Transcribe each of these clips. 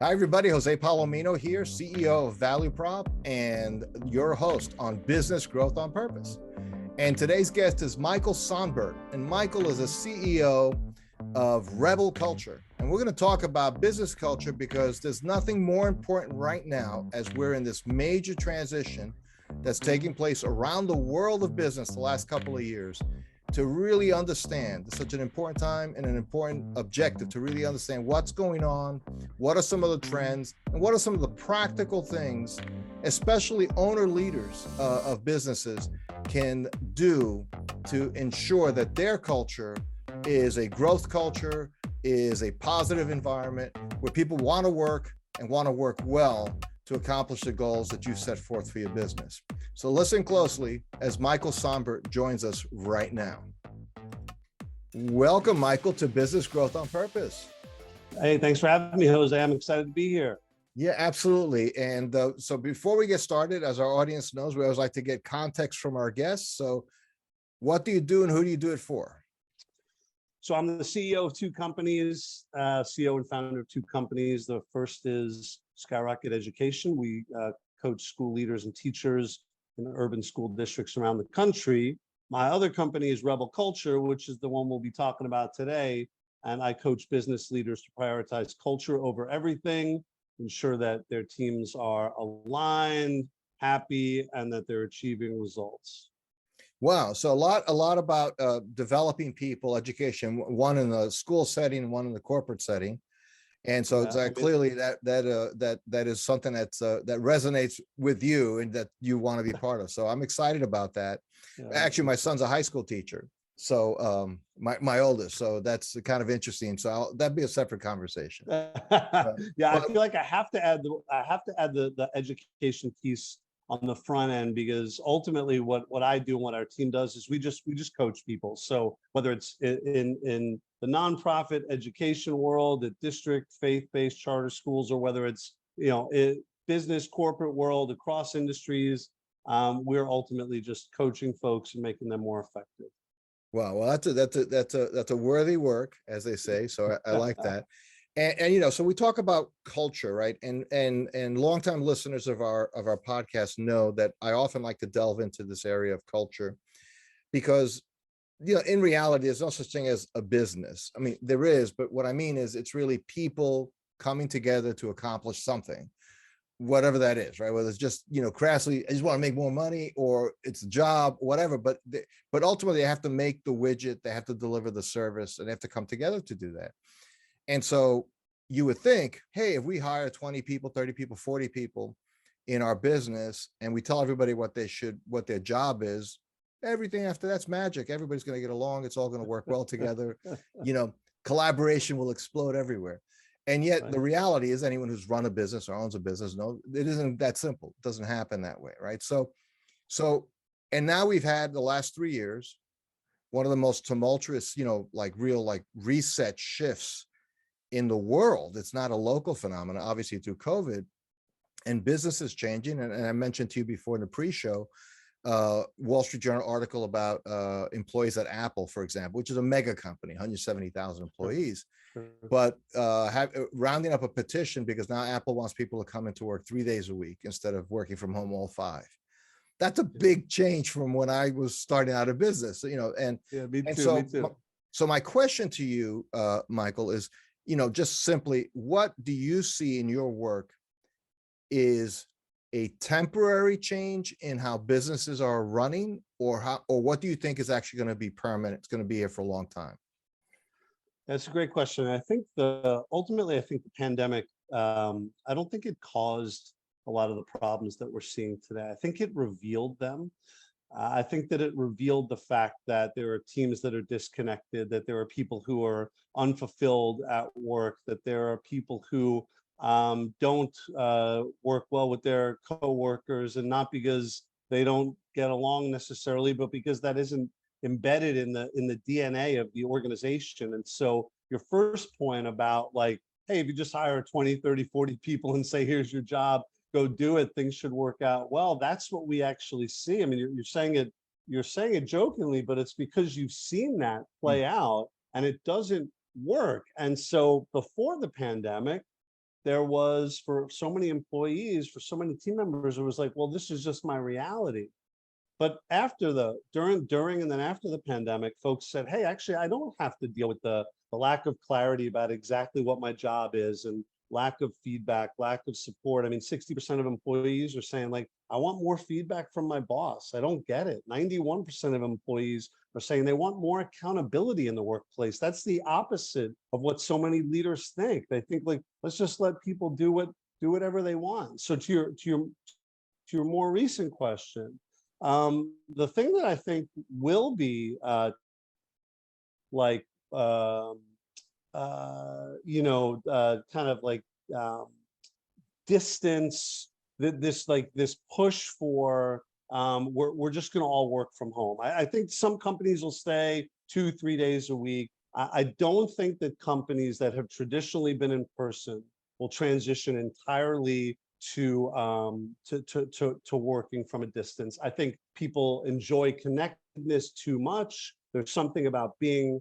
Hi, everybody. Jose Palomino here, CEO of Value Prop and your host on Business Growth on Purpose. And today's guest is Michael Sonbert. And Michael is a CEO of Rebel Culture. And we're going to talk about business culture because there's nothing more important right now as we're in this major transition that's taking place around the world of business the last couple of years to really understand. It's such an important time and an important objective to really understand what's going on, what are some of the trends, and what are some of the practical things, especially owner leaders of businesses can do to ensure that their culture is a growth culture, is a positive environment where people want to work and want to work well to accomplish the goals that you set forth for your business. So listen closely as Michael Sonbert joins us right now. Welcome, Michael, to Business Growth on Purpose. Hey, thanks for having me, Jose. I'm excited to be here. Yeah, absolutely. And so before we get started, as our audience knows, we always like to get context from our guests. So what do you do and who do you do it for? So I'm the CEO of two companies, CEO and founder of two companies. The first is Skyrocket Education. We coach school leaders and teachers in urban school districts around the country. My other company is Rebel Culture, which is the one we'll be talking about today. And I coach business leaders to prioritize culture over everything, ensure that their teams are aligned, happy, and that they're achieving results. Wow. So a lot about developing people, education, one in the school setting, one in the corporate setting. And so it's clearly that is something that's that resonates with you and that you want to be part of. So I'm excited about that. Yeah. Actually, my son's a high school teacher, so my oldest. So that's kind of interesting. So that'd be a separate conversation. Yeah, I feel like I have to add the education piece on the front end, because ultimately what I do and what our team does is we just coach people. So whether it's in the nonprofit education world, the district faith-based charter schools, or whether it's business corporate world across industries, we're ultimately just coaching folks and making them more effective. Wow, well that's a worthy work, as they say. So I like that. And so we talk about culture, right? And longtime listeners of our podcast know that I often like to delve into this area of culture because, in reality, there's no such thing as a business. I mean, there is, but what I mean is it's really people coming together to accomplish something, whatever that is, right? Whether it's just, crassly, I just want to make more money, or it's a job, whatever. But ultimately, they have to make the widget, they have to deliver the service, and they have to come together to do that. And so you would think, hey, if we hire 20 people, 30 people, 40 people in our business, and we tell everybody what their job is, everything after that's magic. Everybody's going to get along. It's all going to work well together. Collaboration will explode everywhere. And yet right. The reality is anyone who's run a business or owns a business, no, it isn't that simple. It doesn't happen that way, right? So, and now we've had the last 3 years, one of the most tumultuous, real reset shifts in the world. It's not a local phenomenon, obviously, through COVID, and business is changing. And I mentioned to you before in the pre-show, Wall Street Journal article about employees at Apple, for example, which is a mega company, 170,000 employees, but rounding up a petition because now Apple wants people to come into work 3 days a week instead of working from home all 5. That's a big change from when I was starting out of business, and yeah, me too. So my question to you, Michael, is, just simply, what do you see in your work is a temporary change in how businesses are running, or what do you think is actually going to be permanent? It's going to be here for a long time. That's a great question. I think ultimately the pandemic, I don't think it caused a lot of the problems that we're seeing today. I think it revealed them. I think that it revealed the fact that there are teams that are disconnected, that there are people who are unfulfilled at work, that there are people who don't work well with their coworkers, and not because they don't get along necessarily, but because that isn't embedded in the DNA of the organization. And so your first point about hey, if you just hire 20, 30, 40 people and say, here's your job, go do it, things should work out well. That's what we actually see. I mean, you're saying it jokingly, but it's because you've seen that play out and it doesn't work. And so before the pandemic, there was, for so many employees, for so many team members, it was like, well, this is just my reality. But after during and then after the pandemic, folks said, hey, actually, I don't have to deal with the lack of clarity about exactly what my job is, and lack of feedback, lack of support. I mean, 60% of employees are saying, like, I want more feedback from my boss. I don't get it. 91% of employees are saying they want more accountability in the workplace. That's the opposite of what so many leaders think. They think, like, let's just let people do whatever they want. So to your more recent question, the thing that I think will be like um, kind of like um, distance, this push for we're just going to all work from home. I think some companies will stay 2-3 days a week. I don't think that companies that have traditionally been in person will transition entirely to working from a distance. I think people enjoy connectedness too much. There's something about being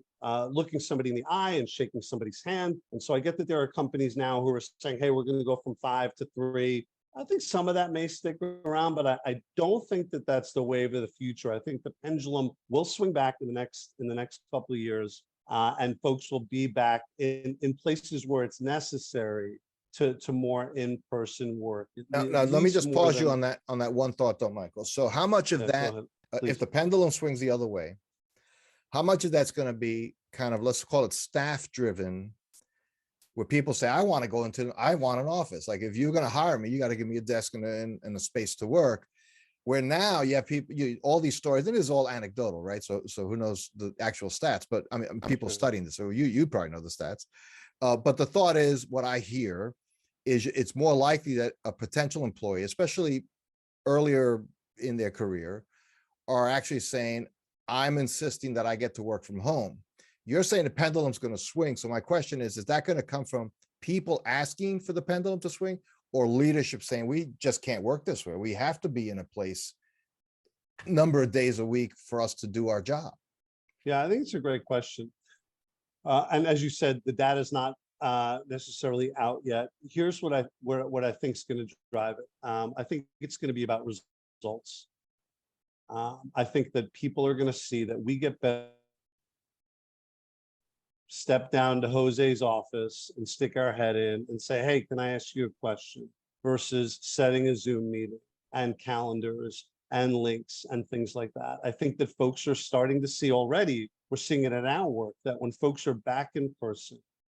looking somebody in the eye and shaking somebody's hand. And so I get that there are companies now who are saying, hey, we're going to go from 5 to 3. I think some of that may stick around, but I don't think that that's the wave of the future. I think the pendulum will swing back in the next couple of years, and folks will be back in places where it's necessary to more in-person work. Now, At let me least just more pause you than, on that one thought though, Michael. So how much of yeah, go that, ahead, if please. the pendulum swings the other way, how much of that's going to be kind of, let's call it staff driven, where people say, I want an office. Like, if you're going to hire me, you got to give me a desk and a space to work. Where now you have people, all these stories, and it is all anecdotal, right? So who knows the actual stats, but I mean, people Sure. studying this, so you probably know the stats. But the thought is, what I hear is it's more likely that a potential employee, especially earlier in their career, are actually saying, I'm insisting that I get to work from home. You're saying the pendulum's going to swing. So my question is that going to come from people asking for the pendulum to swing, or leadership saying, we just can't work this way? We have to be in a place number of days a week for us to do our job. Yeah, I think it's a great question. And as you said, the data is not necessarily out yet. Here's what I think is going to drive it. I think it's going to be about results. I think that people are going to see that we get better. Step down to Jose's office and stick our head in and say, hey, can I ask you a question? Versus setting a Zoom meeting and calendars and links and things like that. I think that folks are starting to see already, we're seeing it at our work, that when folks are back in person,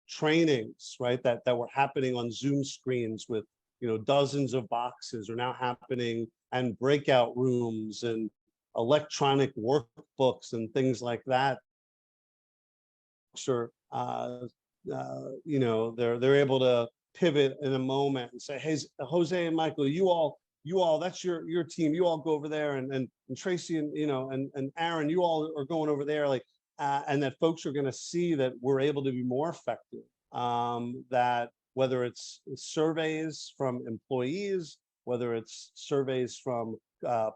trainings, right, that were happening on Zoom screens with, dozens of boxes are now happening, and breakout rooms and electronic workbooks and things like that. Are they're able to pivot in a moment and say, hey, Jose and Michael, you all, that's your team, you all go over there, and Tracy and and Aaron, you all are going over there, like, and that folks are going to see that we're able to be more effective. That whether it's surveys from employees, whether it's surveys from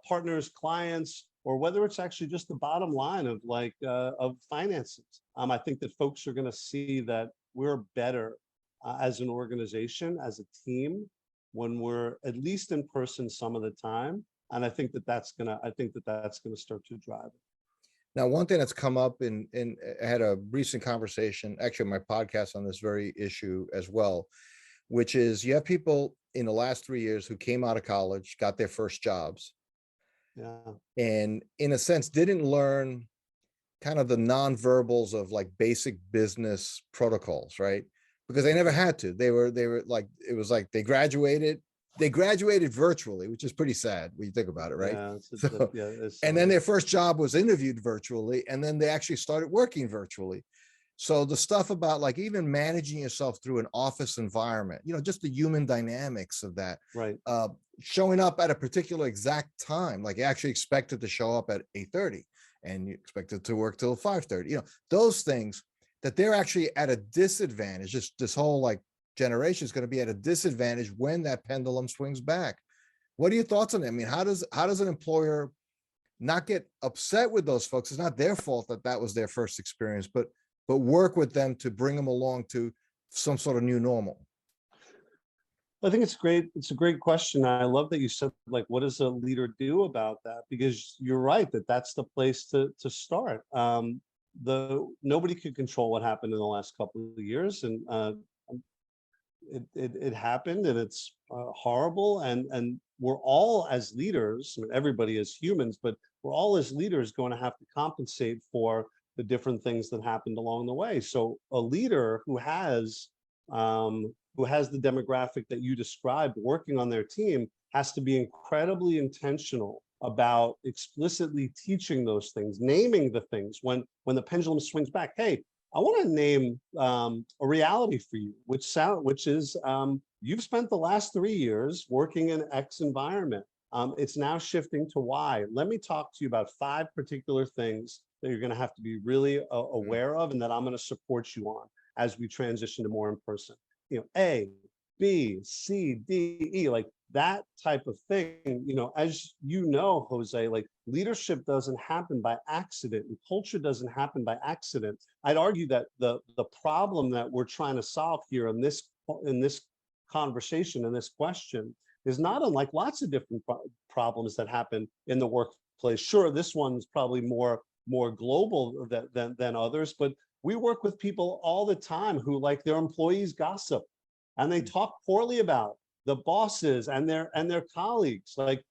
partners, clients, or whether it's actually just the bottom line of of finances. I think that folks are going to see that we're better as an organization, as a team, when we're at least in person some of the time. And I think that that's gonna start to drive it. Now, one thing that's come up in I had a recent conversation, actually my podcast, on this very issue as well, which is you have people in the last 3 years who came out of college, got their first jobs, Yeah. and in a sense didn't learn kind of the nonverbals of like basic business protocols, right? Because they never had to. They were like, it was like they graduated virtually, which is pretty sad when you think about it, right? Yeah. And then their first job was interviewed virtually, and then they actually started working virtually. So the stuff about like even managing yourself through an office environment, just the human dynamics of that, right. Showing up at a particular exact time, like you actually expected to show up at 8:30 and you expected to work till 5:30, those things that they're actually at a disadvantage. Just this whole like generation is going to be at a disadvantage when that pendulum swings back. What are your thoughts on that? I mean, how does an employer not get upset with those folks? It's not their fault that was their first experience, but work with them to bring them along to some sort of new normal. I think it's great. It's a great question. I love that you said, like, what does a leader do about that? Because you're right that that's the place to start. The Nobody could control what happened in the last couple of years, and it happened, and it's horrible. And we're all as leaders, I mean, everybody as humans, but we're all as leaders going to have to compensate for the different things that happened along the way. So a leader who has the demographic that you described working on their team has to be incredibly intentional about explicitly teaching those things, naming the things when the pendulum swings back. Hey, I want to name a reality for you, which is you've spent the last 3 years working in X environment. It's now shifting to Y. Let me talk to you about 5 particular things that you're going to have to be really aware of, and that I'm going to support you on as we transition to more in person. You know, A, B, C, D, E, like that type of thing. You know, as you know, Jose, like leadership doesn't happen by accident, and culture doesn't happen by accident. I'd argue that the problem that we're trying to solve here in this conversation, in this question, is not unlike lots of different problems that happen in the workplace. Sure, this one's probably more global than others, but we work with people all the time who, like, their employees gossip and they talk poorly about the bosses and their colleagues. Like,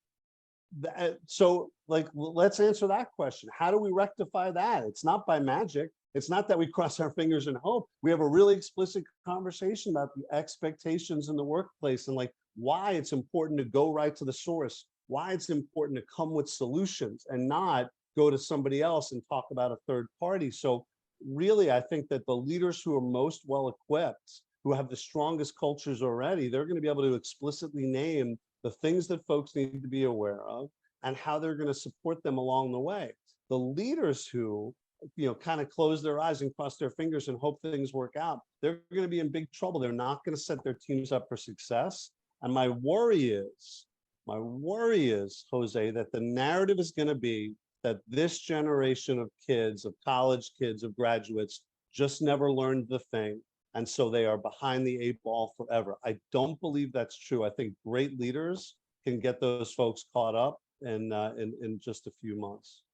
so, like, let's answer that question. How do we rectify that? It's not by magic. It's not that we cross our fingers and hope. We have a really explicit conversation about the expectations in the workplace, and like why it's important to go right to the source, why it's important to come with solutions and not go to somebody else and talk about a third party. So really, I think that the leaders who are most well equipped, who have the strongest cultures already, they're going to be able to explicitly name the things that folks need to be aware of and how they're going to support them along the way. The leaders who, you know, kind of close their eyes and cross their fingers and hope things work out, they're going to be in big trouble. They're not going to set their teams up for success. And my worry is, Jose, that the narrative is going to be that this generation of kids, of college kids, of graduates, just never learned the thing. And so they are behind the 8 ball forever. I don't believe that's true. I think great leaders can get those folks caught up in just a few months.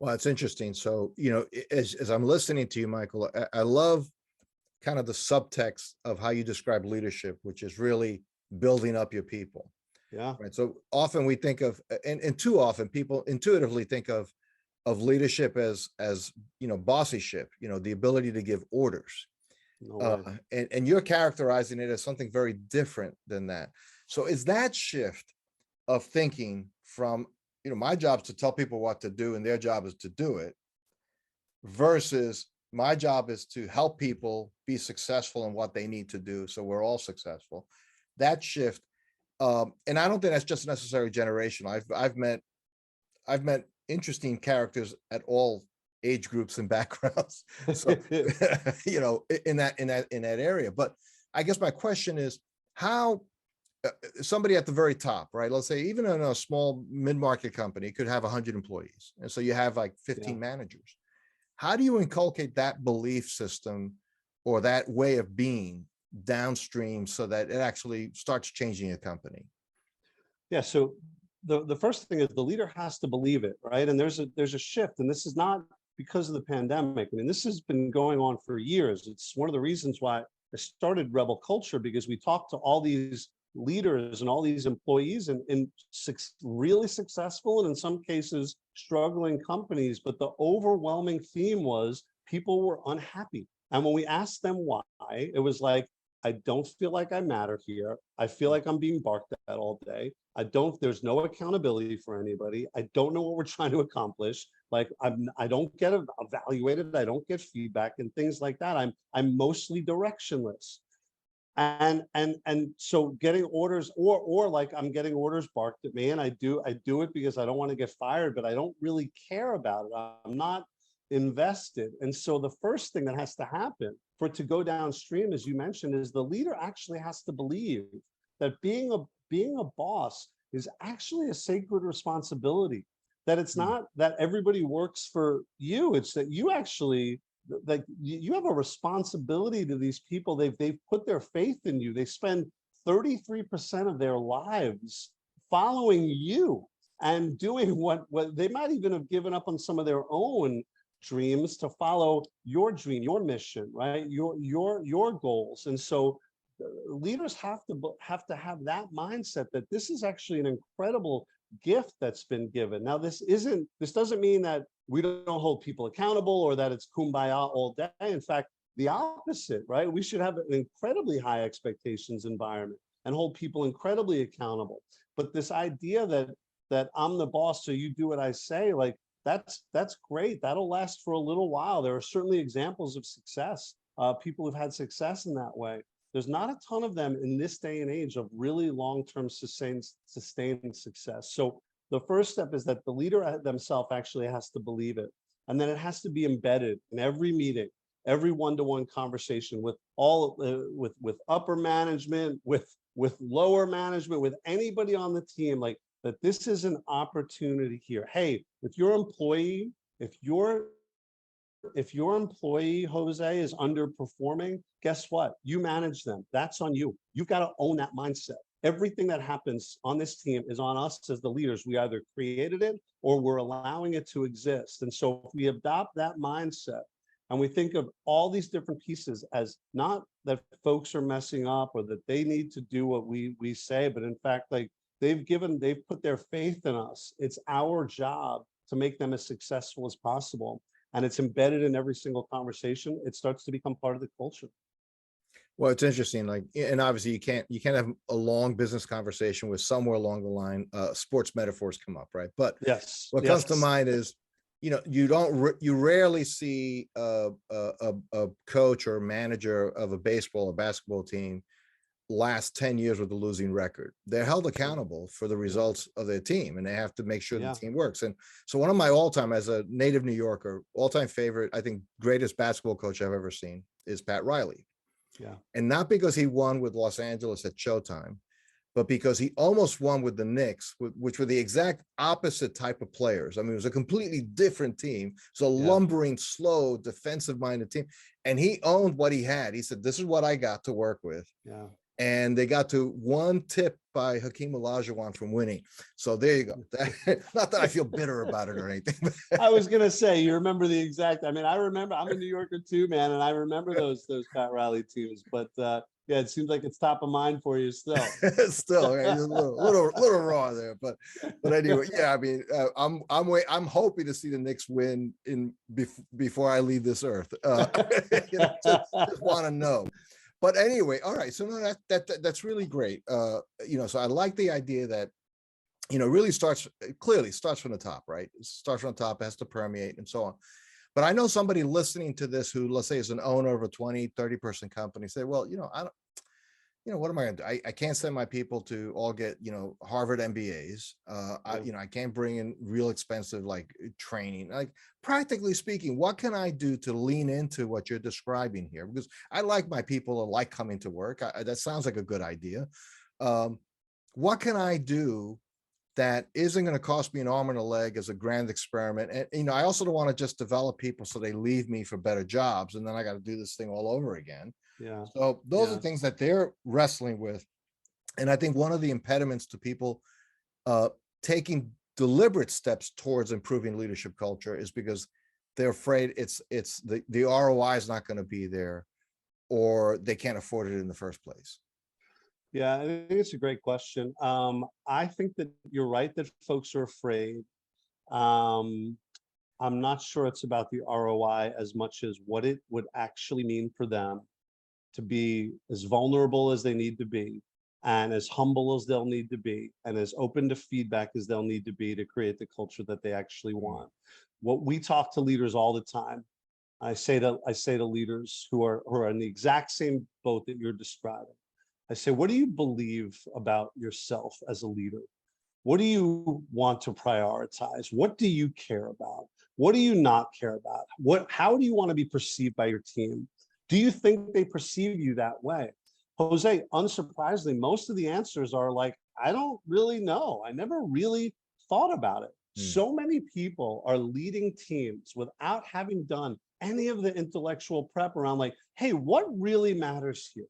Well, it's interesting. So, you know, as I'm listening to you, Michael, I love kind of the subtext of how you describe leadership, which is really building up your people. Yeah. Right. So often we think of, and too often people intuitively think of leadership as, you know, bossyship, you know, the ability to give orders. No way. And you're characterizing it as something very different than that. So is that shift of thinking from, you know, my job is to tell people what to do and their job is to do it, versus my job is to help people be successful in what they need to do so we're all successful. That shift, and I don't think that's just necessarily generational. I've met interesting characters at all age groups and backgrounds. So, you know, in that area. But I guess my question is how somebody at the very top, right? Let's say even in a small mid-market company could have 100 employees. And so you have like 15 managers. How do you inculcate that belief system or that way of being downstream so that it actually starts changing a company? Yeah. So the first thing is the leader has to believe it, right? And there's a shift, and this is not because of the pandemic. I mean, this has been going on for years. It's one of the reasons why I started Rebel Culture, because we talked to all these leaders and all these employees in really successful and in some cases struggling companies. But the overwhelming theme was people were unhappy. And when we asked them why, it was like, I don't feel like I matter here. I feel like I'm being barked at all day. There's no accountability for anybody. I don't know what we're trying to accomplish. Like I don't get evaluated. I don't get feedback and things like that. I'm mostly directionless. And so getting orders or like I'm getting orders barked at me, and I do it because I don't want to get fired, but I don't really care about it. I'm not invested. And so the first thing that has to happen for it to go downstream, as you mentioned, is the leader actually has to believe that being a boss is actually a sacred responsibility, that it's not that everybody works for you. It's that you actually, like, you have a responsibility to these people. They've put their faith in you. They spend 33% of their lives following you and doing what they might even have given up on some of their own dreams to follow your dream, your mission, right? Your goals. And so leaders have to have that mindset that this is actually an incredible gift that's been given. Now, this doesn't mean that we don't hold people accountable or that it's kumbaya all day. In fact, the opposite, right? We should have an incredibly high expectations environment and hold people incredibly accountable. But this idea that I'm the boss, so you do what I say, like that's great. That'll last for a little while. There are certainly examples of success, people who've had success in that way. There's not a ton of them in this day and age of really long-term sustained success. So the first step is that the leader themselves actually has to believe it. And then it has to be embedded in every meeting, every one-to-one conversation with all with upper management, with lower management, with anybody on the team, like that this is an opportunity here. Hey, if your employee, Jose, is underperforming, guess what? You manage them. That's on you. You've got to own that mindset. Everything that happens on this team is on us as the leaders. We either created it or we're allowing it to exist. And so if we adopt that mindset and we think of all these different pieces as not that folks are messing up or that they need to do what we say, but in fact, like they've put their faith in us. It's our job to make them as successful as possible. And it's embedded in every single conversation. It starts to become part of the culture. Well, it's interesting, like, and obviously you can't have a long business conversation with somewhere along the line, sports metaphors come up, right? But yes, what comes to mind is, you rarely see a coach or manager of a baseball or basketball team last 10 years with a losing record. They're held accountable for the results of their team, and they have to make sure the team works. And so one of my all-time, as a native New Yorker, all-time favorite, I think greatest basketball coach I've ever seen is Pat Riley. Yeah. And not because he won with Los Angeles at Showtime, but because he almost won with the Knicks, which were the exact opposite type of players. I mean, it was a completely different team. It's a lumbering, slow, defensive-minded team. And he owned what he had. He said, this is what I got to work with. Yeah. And they got to one tip by Hakeem Olajuwon from winning. So there you go. Not that I feel bitter about it or anything. I was gonna say, you remember the exact. I mean, I remember. I'm a New Yorker too, man, and I remember those Pat Riley teams. But yeah, it seems like it's top of mind for you still. Still, right? Just a little raw there, but anyway, yeah. I mean, I'm hoping to see the Knicks win before I leave this earth. Just want to know. But anyway, all right. So no, that's really great. So I like the idea that, really clearly starts from the top, right? It starts from the top, has to permeate and so on. But I know somebody listening to this who, let's say, is an owner of a 20, 30-person company, say, well, I don't, what am I going to do? I can't send my people to all get, Harvard MBAs. I can't bring in real expensive, like, training. Like, practically speaking, what can I do to lean into what you're describing here? Because I like my people and like coming to work. That sounds like a good idea. What can I do that isn't going to cost me an arm and a leg as a grand experiment? And, I also don't want to just develop people so they leave me for better jobs, and then I got to do this thing all over again. Yeah. So those are things that they're wrestling with. And I think one of the impediments to people taking deliberate steps towards improving leadership culture is because they're afraid it's the ROI is not going to be there, or they can't afford it in the first place. Yeah, I think it's a great question. I think that you're right that folks are afraid. I'm not sure it's about the ROI as much as what it would actually mean for them to be as vulnerable as they need to be, and as humble as they'll need to be, and as open to feedback as they'll need to be to create the culture that they actually want. What we talk to leaders all the time, I say to leaders who are in the exact same boat that you're describing, I say, what do you believe about yourself as a leader? What do you want to prioritize? What do you care about? What do you not care about? How do you want to be perceived by your team? Do you think they perceive you that way? Jose, unsurprisingly, most of the answers are like, I don't really know. I never really thought about it. So many people are leading teams without having done any of the intellectual prep around, like, hey, what really matters here?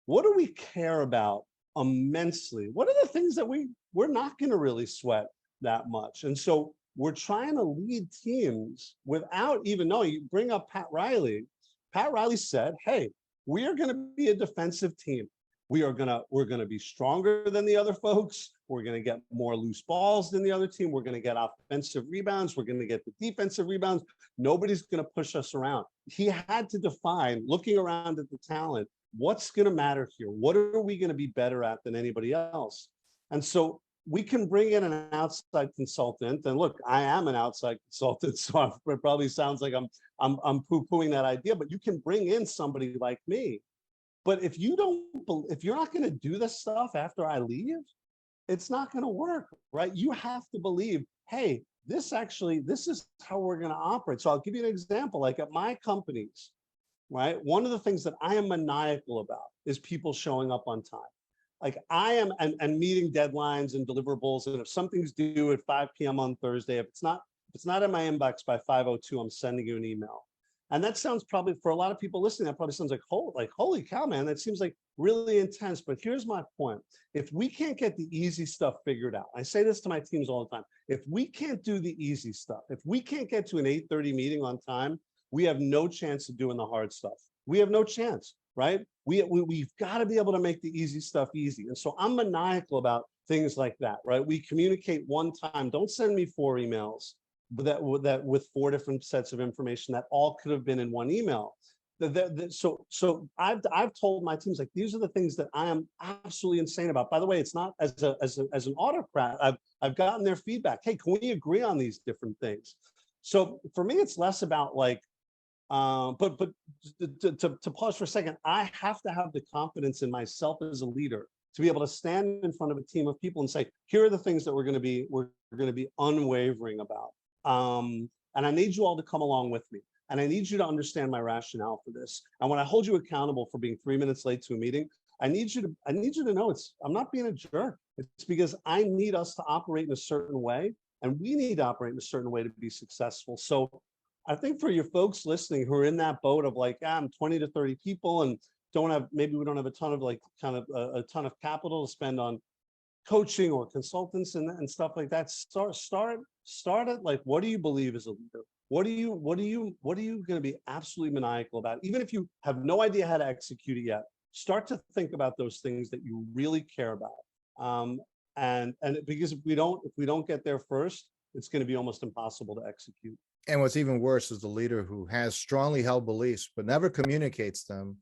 What do we care about immensely. What are the things that we're not going to really sweat that much? And so we're trying to lead teams without even knowing. You bring up Pat Riley. Pat Riley said, hey, we are going to be a defensive team. We're going to be stronger than the other folks. We're going to get more loose balls than the other team. We're going to get offensive rebounds. We're going to get the defensive rebounds. Nobody's going to push us around. He had to define, looking around at the talent, what's going to matter here? What are we going to be better at than anybody else? And so we can bring in an outside consultant. And look, I am an outside consultant, so it probably sounds like I'm poo-pooing that idea, but you can bring in somebody like me. But if you're not going to do this stuff after I leave, it's not going to work, right? You have to believe, hey, this is how we're going to operate. So I'll give you an example. Like at my companies, right? One of the things that I am maniacal about is people showing up on time. Like I am, and meeting deadlines and deliverables. And if something's due at 5 p.m. on Thursday, if it's not in my inbox by 5:02, I'm sending you an email. And that sounds probably, for a lot of people listening, that probably sounds like holy cow, man, that seems like really intense. But here's my point. If we can't get the easy stuff figured out, I say this to my teams all the time, if we can't do the easy stuff, if we can't get to an 8:30 meeting on time, we have no chance of doing the hard stuff. We have no chance, right? We've got to be able to make the easy stuff easy. And so I'm maniacal about things like that, right? We communicate one time. Don't send me 4 emails. That with 4 different sets of information that all could have been in one email. So I've told my teams, like, these are the things that I am absolutely insane about. By the way, it's not as an autocrat. I've gotten their feedback. Hey, can we agree on these different things? So for me, it's less about like, but to pause for a second, I have to have the confidence in myself as a leader to be able to stand in front of a team of people and say, here are the things that we're going to be unwavering about. And I need you all to come along with me. And I need you to understand my rationale for this. And when I hold you accountable for being 3 minutes late to a meeting, I need you to know I'm not being a jerk. It's because I need us to operate in a certain way, and we need to operate in a certain way to be successful. So I think for your folks listening who are in that boat of like, I'm 20 to 30 people and maybe we don't have a ton of a ton of capital to spend on coaching or consultants and stuff like that. Start at like, what do you believe as a leader? What are you going to be absolutely maniacal about? Even if you have no idea how to execute it yet, start to think about those things that you really care about. And because if we don't get there first, it's going to be almost impossible to execute. And what's even worse is the leader who has strongly held beliefs, but never communicates them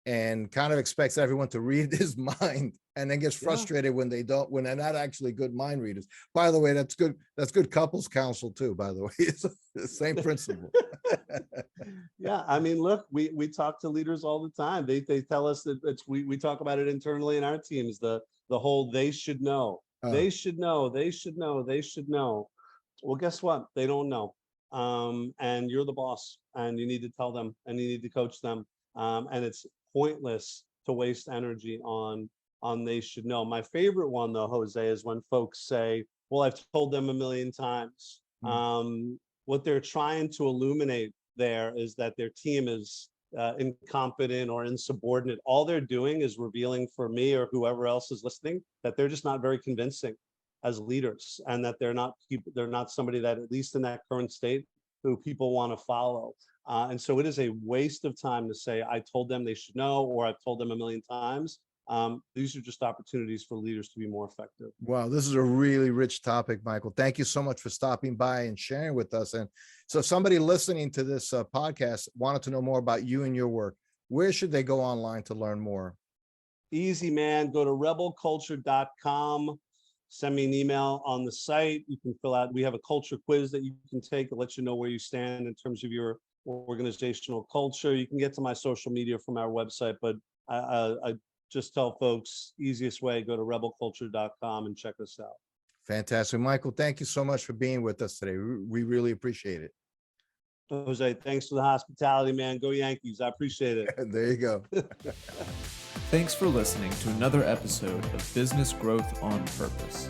and kind of expects everyone to read his mind, and then gets frustrated when they're not actually good mind readers. By the way, that's good couples counsel too, by the way. It's the same principle. Yeah, I mean, look, we talk to leaders all the time. They tell us that we talk about it internally in our teams, the whole they should know. They should know. Well, guess what? They don't know. And you're the boss, and you need to tell them, and you need to coach them. And it's pointless to waste energy on they should know. My favorite one, though, Jose, is when folks say, well, I've told them a million times. What they're trying to illuminate there is that their team is incompetent or insubordinate. All they're doing is revealing for me or whoever else is listening that they're just not very convincing as leaders, and that they're not somebody that, at least in that current state, who people want to follow. And so it is a waste of time to say, I told them they should know, or I've told them a million times. These are just opportunities for leaders to be more effective. Wow, this is a really rich topic, Michael. Thank you so much for stopping by and sharing with us. And so if somebody listening to this podcast wanted to know more about you and your work, where should they go online to learn more? Easy, man. Go to rebelculture.com. Send me an email on the site. You can fill out, we have a culture quiz that you can take to let you know where you stand in terms of your organizational culture. You can get to my social media from our website, but I just tell folks, easiest way, go to rebelculture.com and check us out. Fantastic. Michael, thank you so much for being with us today. We really appreciate it. Jose, thanks for the hospitality, man. Go Yankees. I appreciate it. There you go. Thanks for listening to another episode of Business Growth on Purpose.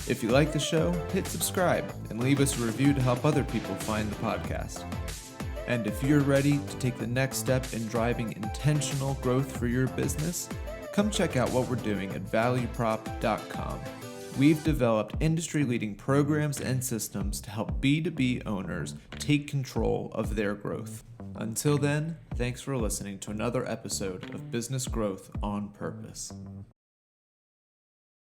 If you like the show, hit subscribe and leave us a review to help other people find the podcast. And if you're ready to take the next step in driving intentional growth for your business, come check out what we're doing at valueprop.com. We've developed industry-leading programs and systems to help B2B owners take control of their growth. Until then, thanks for listening to another episode of Business Growth on Purpose.